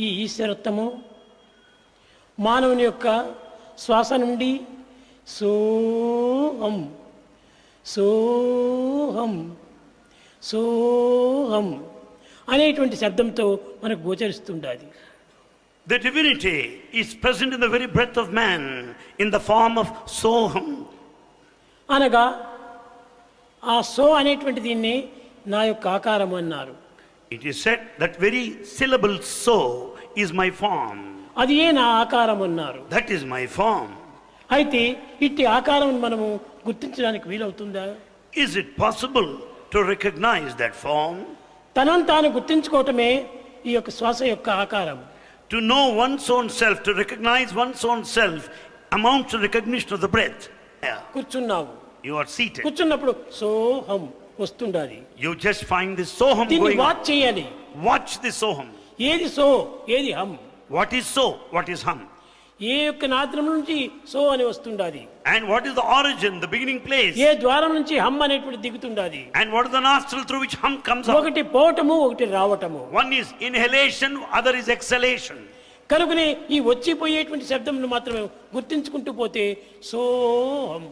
ఈ ఈశ్వరత్వము మానవుని యొక్క శ్వాస నుండి సోహం సోహం సోహం అనేటువంటి శబ్దంతో మనకు గోచరిస్తుండాలి. The divinity is present in the very breath of man in the form of soham. అనగా ఆ సో అనేటువంటి దీన్ని నా యొక్క ఆకారం అన్నారు. It is said that very syllable so is my form. అది ఏ నా ఆకారం అన్నారు. That is my form. అయితే ఇట్టి ఆకారం మనము గుర్తించడానికి వీలవుతుందా? Is it possible to recognize that form? తనను తాను గుర్తించుకోవటమే ఈ యొక్క శ్వాస యొక్క ఆకారం. To know one's own self, to recognize one's own self amounts to recognition of the breath. కూర్చున్నావు, You are seated. కూర్చున్నప్పుడు సోహం వస్తుండాలి. You just find this soham దీన్ని going on. వాచ్ చేయాలి. Watch this soham. ఏది సో ఏది హం. What is so? What is hum? ఏ యొక్క నాద్రం నుంచి సో అని వస్తుండాలి. And what is the origin, the beginning place? ఏ ద్వారం నుంచి హం అనేటువంటి దిగుతుండాలి. And what is the nostril through which hum comes out? ఒకటి పోవటము ఒకటి రావటము. One is inhalation, other is exhalation. కనుకనే ఈ వచ్చిపోయేటువంటి శబ్దమును మాత్రమే గుర్తించుకుంటూ పోతే సోహం.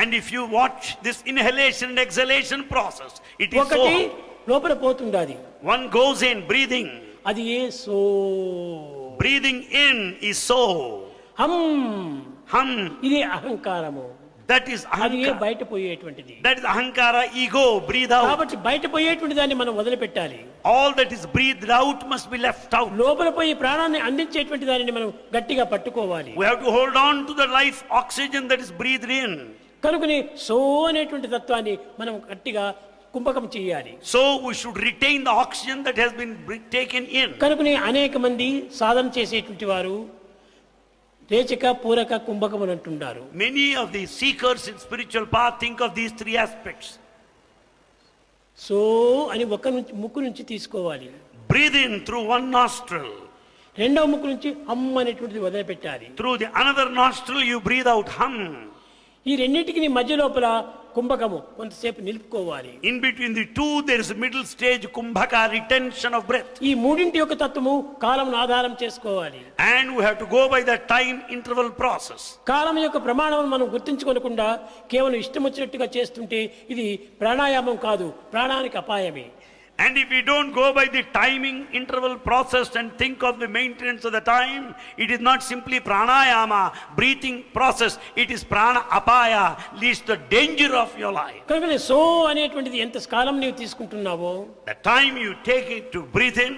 And if you watch this inhalation and exhalation process, it is ఒకటి soham. లోపల పోతుండాలి. One goes in, breathing. అది ఏ so. Breathing in is so. హం Hum, ఇది అహంకారము. that is అది ఏ ahankara. బయట పోయేటువంటిది. That is ahankara, ego, breathe out. కాబట్టి బయట పోయేటువంటి దాన్ని మనం వదిలిపెట్టాలి. All that is breathed out must be left out. లోపల పోయి ప్రాణాన్ని అందించేటువంటి దానిని మనం గట్టిగా పట్టుకోవాలి. We have to hold on to the life oxygen that is breathed in. కనుకని సో అనేటువంటి తత్వాన్ని మనం గట్టిగా కుంభకం చేయాలి. So we should retain the oxygen that has been taken in. కనుకని అనేక మంది సాధన చేసేటువంటి వారు రేచక పూరక కుంభకం అని అంటున్నారు. Many of the seekers in spiritual path think of these three aspects. So అని ఒక నుంచి ముక్కు నుంచి తీసుకోవాలి. Breathe in through one nostril. రెండవ ముక్కు నుంచి హమ్ అనేటువంటిది వదిలిపెట్టాలి. Through the another nostril you breathe out hum. ఈ రెండింటికి మధ్య లోపల కుంభకము కొంతసేపు నిలుపుకోవాలి. In between the two there is a middle stage kumbhaka, retention of breath. ఈ మూడింటి యొక్క తత్వము కాలమును ఆధారం చేసుకోవాలి. And we have to go by the time interval process. కాలం యొక్క ప్రమాణం మనం గుర్తించుకోకుండా కేవలం ఇష్టం వచ్చినట్టుగా చేస్తుంటే ఇది ప్రాణాయామం కాదు, ప్రాణానికి అపాయమే. And if we don't go by the timing interval process and think of the maintenance of the time, it is not simply pranayama, breathing process, it is prana apaya, leads to danger of your life. కనుక so అనేటువంటిది ఎంత కాలం నీవు తీసుకుంటున్నావో The time you take it to breathe in